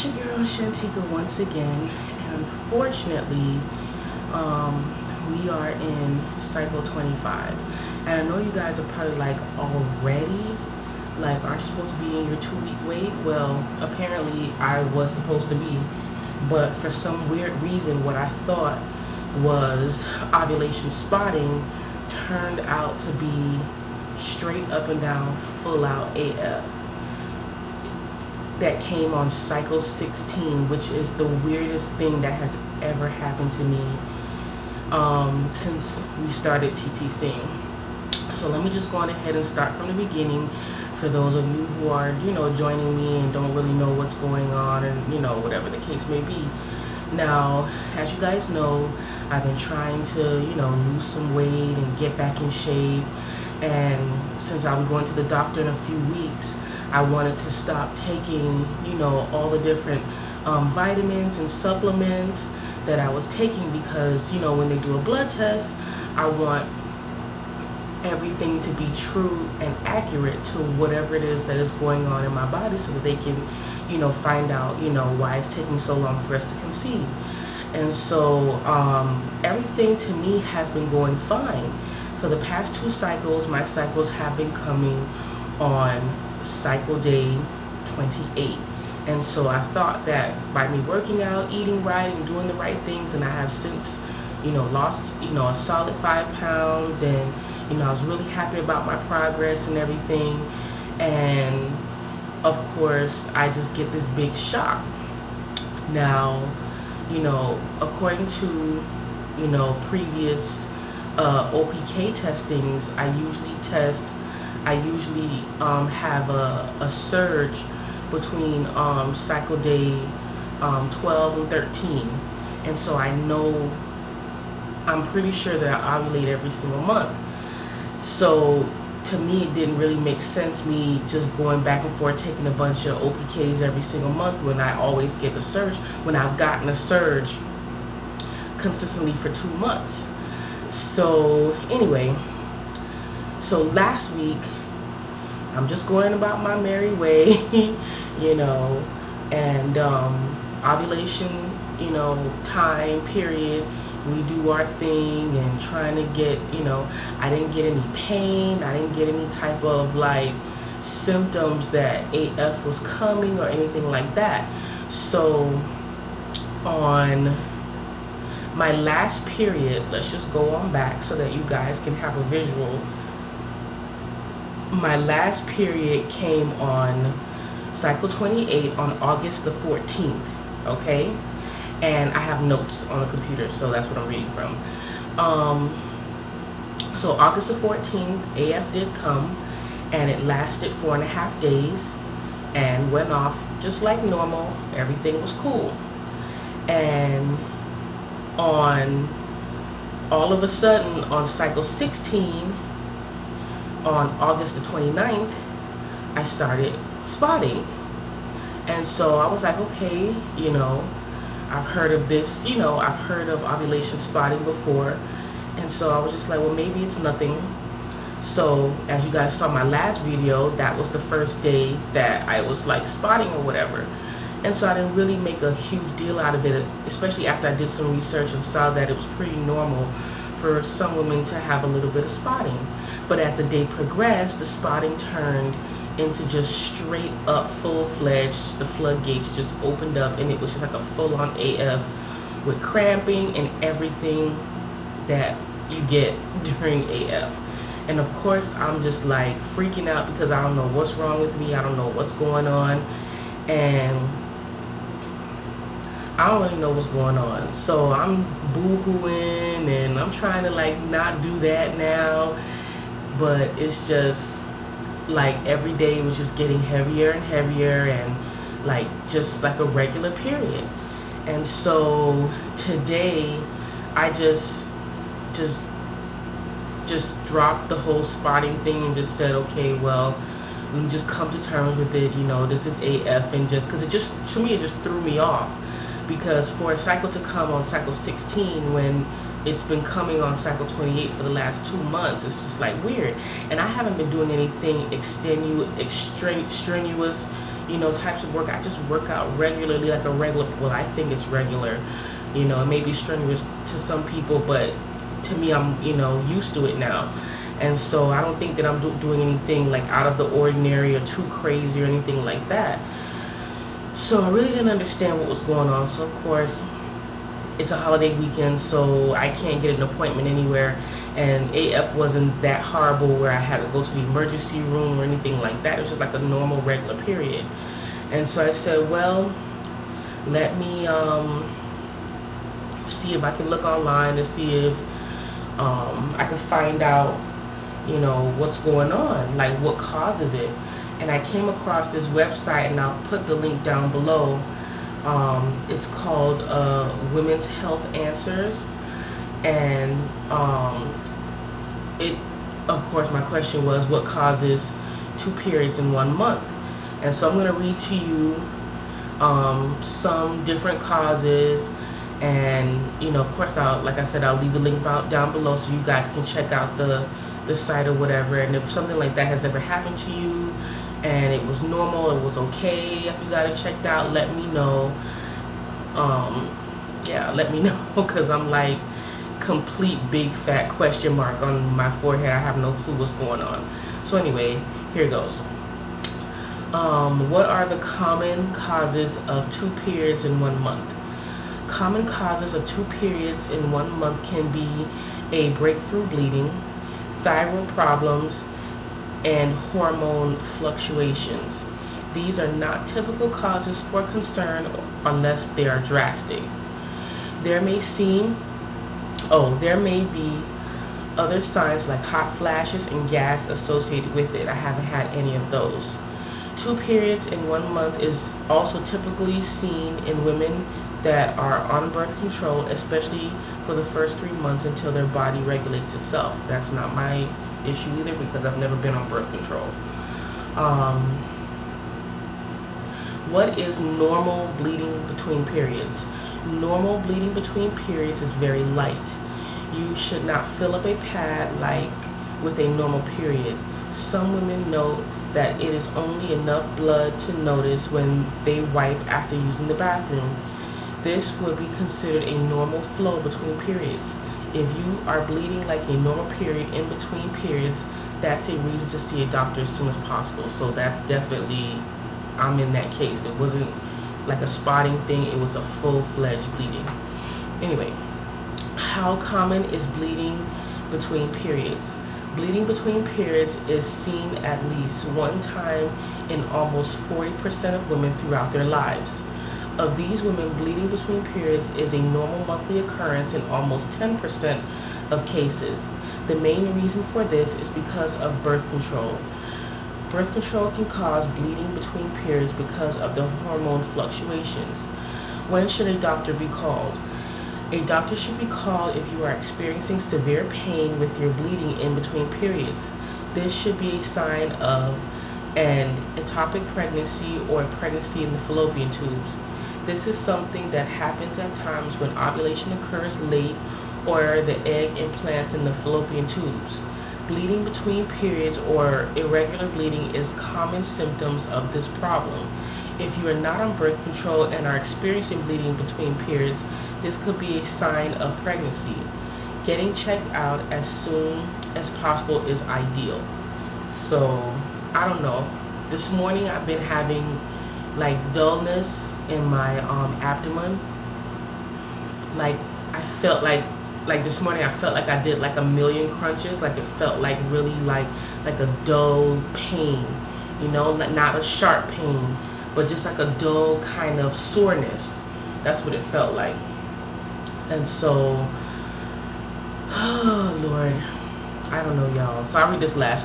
it's your girl Shantika once again, and unfortunately, we are in cycle 25. And I know you guys are probably like, already? Like, aren't you supposed to be in your 2-week wait? Well, apparently I was supposed to be, but for some weird reason, what I thought was ovulation spotting turned out to be straight up and down, full out AF. That came on cycle 16, which is the weirdest thing that has ever happened to me since we started TTC. So let me just go on ahead and start from the beginning for those of you who are, joining me and don't really know what's going on, and, whatever the case may be. Now, as you guys know, I've been trying to, lose some weight and get back in shape, and since I was going to the doctor in a few weeks, I wanted to stop taking, all the different vitamins and supplements that I was taking, because, when they do a blood test, I want everything to be true and accurate to whatever it is that is going on in my body, so that they can, find out, why it's taking so long for us to conceive. And so everything to me has been going fine. For the past 2 cycles, my cycles have been coming on cycle day 28. And so I thought that by me working out, eating right, and doing the right things, and I have since, lost, a solid 5 pounds, and, I was really happy about my progress and everything. And of course, I just get this big shock. Now, according to, previous OPK testings, I usually have a surge between cycle day 12 and 13, and so I'm pretty sure that I ovulate every single month. So to me, it didn't really make sense me just going back and forth taking a bunch of OPKs every single month when I always get a surge, when I've gotten a surge consistently for 2 months. So anyway, so last week, I'm just going about my merry way, and ovulation, time period, we do our thing and trying to get, I didn't get any pain, I didn't get any type of like symptoms that AF was coming or anything like that. So on my last period, let's just go on back so that you guys can have a visual. My last period came on cycle 28 on August the 14th, okay? And I have notes on the computer, so that's what I'm reading from. So August the 14th, AF did come, and it lasted 4.5 days, and went off just like normal. Everything was cool. And on all of a sudden, on cycle 16, on August the 29th, I started spotting. And so I was like, okay, I've heard of this, I've heard of ovulation spotting before. And so I was just like, well, maybe it's nothing. So as you guys saw my last video, that was the first day that I was like spotting or whatever. And so I didn't really make a huge deal out of it, especially after I did some research and saw that it was pretty normal for some women to have a little bit of spotting. But as the day progressed, the spotting turned into just straight up full-fledged, the floodgates just opened up, and it was just like a full-on AF with cramping and everything that you get during AF. And of course, I'm just like freaking out because I don't know what's wrong with me, I don't know what's going on, and I don't really know what's going on. So I'm boo-hooing, and I'm trying to like not do that now, but it's just like every day was just getting heavier and heavier, and like just like a regular period. And so today I just dropped the whole spotting thing and just said, okay, well, we can just come to terms with it, this is AF, and just because it just, to me, it just threw me off, because for a cycle to come on cycle 16 when it's been coming on cycle 28 for the last 2 months, it's just like weird. And I haven't been doing anything strenuous, types of work. I just work out regularly, like a regular, well, I think it's regular. It may be strenuous to some people, but to me, I'm, used to it now. And so I don't think that I'm doing anything like out of the ordinary or too crazy or anything like that. So I really didn't understand what was going on. So of course, it's a holiday weekend, so I can't get an appointment anywhere. And AF wasn't that horrible where I had to go to the emergency room or anything like that. It was just like a normal, regular period. And so I said, well, let me see if I can look online to see if I can find out, what's going on, like what causes it. And I came across this website, and I'll put the link down below. It's called Women's Health Answers. And of course, my question was, what causes 2 periods in 1 month? And so I'm going to read to you some different causes. And of course, like I said, I'll leave the link down below so you guys can check out the site or whatever. And if something like that has ever happened to you and it was normal, it was okay, if you got it checked out, let me know. Yeah, let me know, because I'm like complete big fat question mark on my forehead. I have no clue what's going on. So anyway, here goes. What are the common causes of 2 periods in 1 month? Common causes of 2 periods in 1 month can be a breakthrough bleeding, thyroid problems, and hormone fluctuations. These are not typical causes for concern unless they are drastic. There may be other signs like hot flashes and gas associated with it. I haven't had any of those. 2 periods in 1 month is also typically seen in women that are on birth control, especially for the first 3 months until their body regulates itself. That's not my issue either, because I've never been on birth control. What is normal bleeding between periods? Normal bleeding between periods is very light. You should not fill up a pad like with a normal period. Some women note that it is only enough blood to notice when they wipe after using the bathroom. This would be considered a normal flow between periods. If you are bleeding like a normal period in between periods, that's a reason to see a doctor as soon as possible. So that's definitely, I'm in that case. It wasn't like a spotting thing, it was a full-fledged bleeding. Anyway, how common is bleeding between periods? Bleeding between periods is seen at least 1 time in almost 40% of women throughout their lives. Of these women, bleeding between periods is a normal monthly occurrence in almost 10% of cases. The main reason for this is because of birth control. Birth control can cause bleeding between periods because of the hormone fluctuations. When should a doctor be called? A doctor should be called if you are experiencing severe pain with your bleeding in between periods. This should be a sign of an ectopic pregnancy or a pregnancy in the fallopian tubes. This is something that happens at times when ovulation occurs late or the egg implants in the fallopian tubes. Bleeding between periods or irregular bleeding is common symptoms of this problem. If you are not on birth control and are experiencing bleeding between periods, this could be a sign of pregnancy. Getting checked out as soon as possible is ideal. So, I don't know. This morning I've been having like dullness in my abdomen. Like I felt like this morning I felt like I did like 1,000,000 crunches. Like it felt like really like a dull pain, like not a sharp pain, but just like a dull kind of soreness. That's what it felt like. And so, oh Lord, I don't know, y'all. So I'll read this last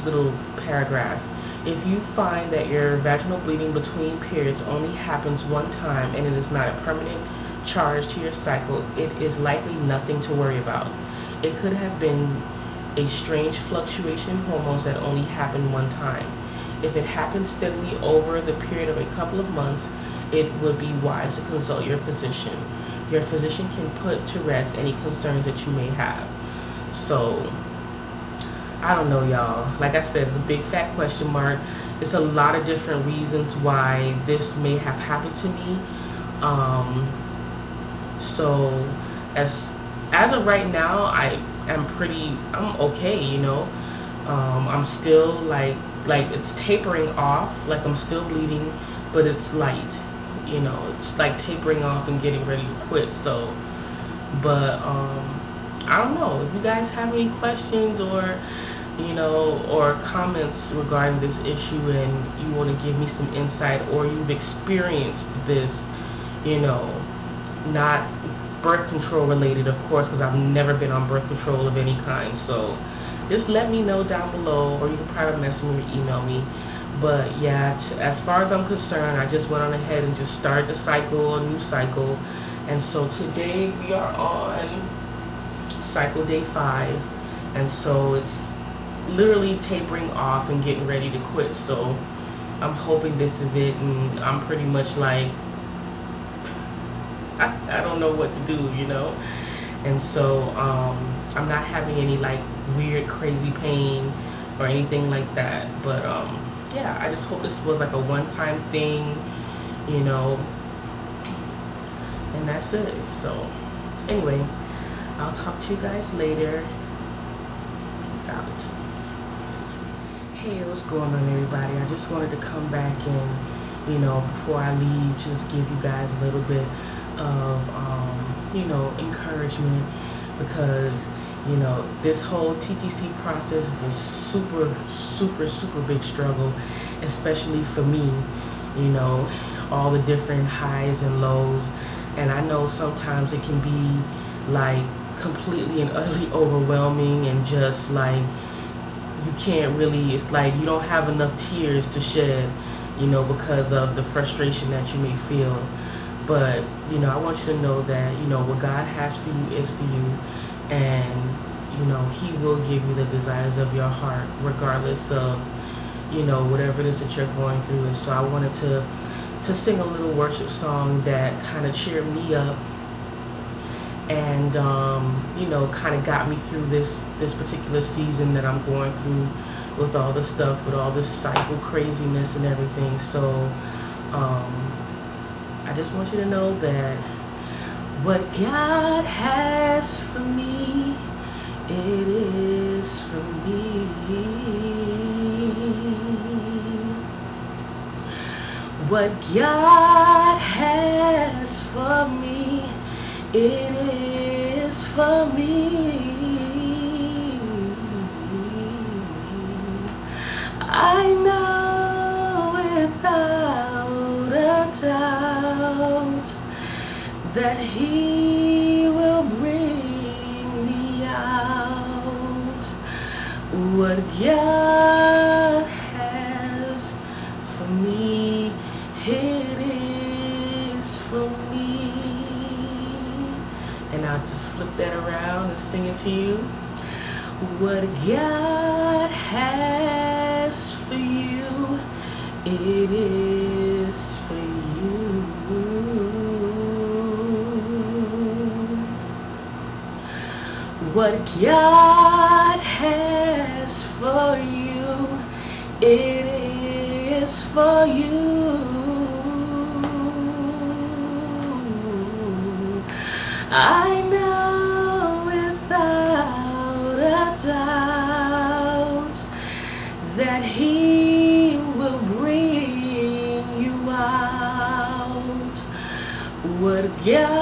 little paragraph. If you find that your vaginal bleeding between periods only happens 1 time and it is not a permanent charge to your cycle, it is likely nothing to worry about. It could have been a strange fluctuation in hormones that only happened 1 time. If it happens steadily over the period of a couple of months, it would be wise to consult your physician. Your physician can put to rest any concerns that you may have. So, I don't know, y'all. Like I said, it's a big fat question mark. It's a lot of different reasons why this may have happened to me. So as of right now, I'm okay, you know. I'm still like it's tapering off, like I'm still bleeding, but it's light, you know. It's like tapering off and getting ready to quit. So, but I don't know if you guys have any questions or or comments regarding this issue, and you want to give me some insight, or you've experienced this, not birth control related, of course, because I've never been on birth control of any kind. So just let me know down below, or you can private message me or email me. But yeah, as far as I'm concerned, I just went on ahead and just started the cycle, a new cycle. And so today we are on cycle day 5, and so it's literally tapering off and getting ready to quit. So I'm hoping this is it, and I'm pretty much like I don't know what to do, and so I'm not having any like weird crazy pain or anything like that, but yeah, I just hope this was like a one-time thing, and that's it. So anyway, I'll talk to you guys later. Out. Hey, what's going on, everybody? I just wanted to come back and, before I leave, just give you guys a little bit of, encouragement, because, this whole TTC process is a super big struggle, especially for me, all the different highs and lows, and I know sometimes it can be, like, completely and utterly overwhelming, and just, like, you can't really, it's like you don't have enough tears to shed, because of the frustration that you may feel. But, I want you to know that, what God has for you is for you, and, He will give you the desires of your heart, regardless of, whatever it is that you're going through. And so I wanted to sing a little worship song that kind of cheered me up, and kind of got me through this particular season that I'm going through, with all the stuff, with all this cycle craziness and everything. So I just want you to know that what God has for me, it is for me. What God has for me, it is for me. I know without a doubt that He will bring me out. What God has for me, it is for me. And I'll just flip that around and sing it to you. What God has for you, it is for you. What God has for you, it is for you. I know without a doubt that He will bring you out. What God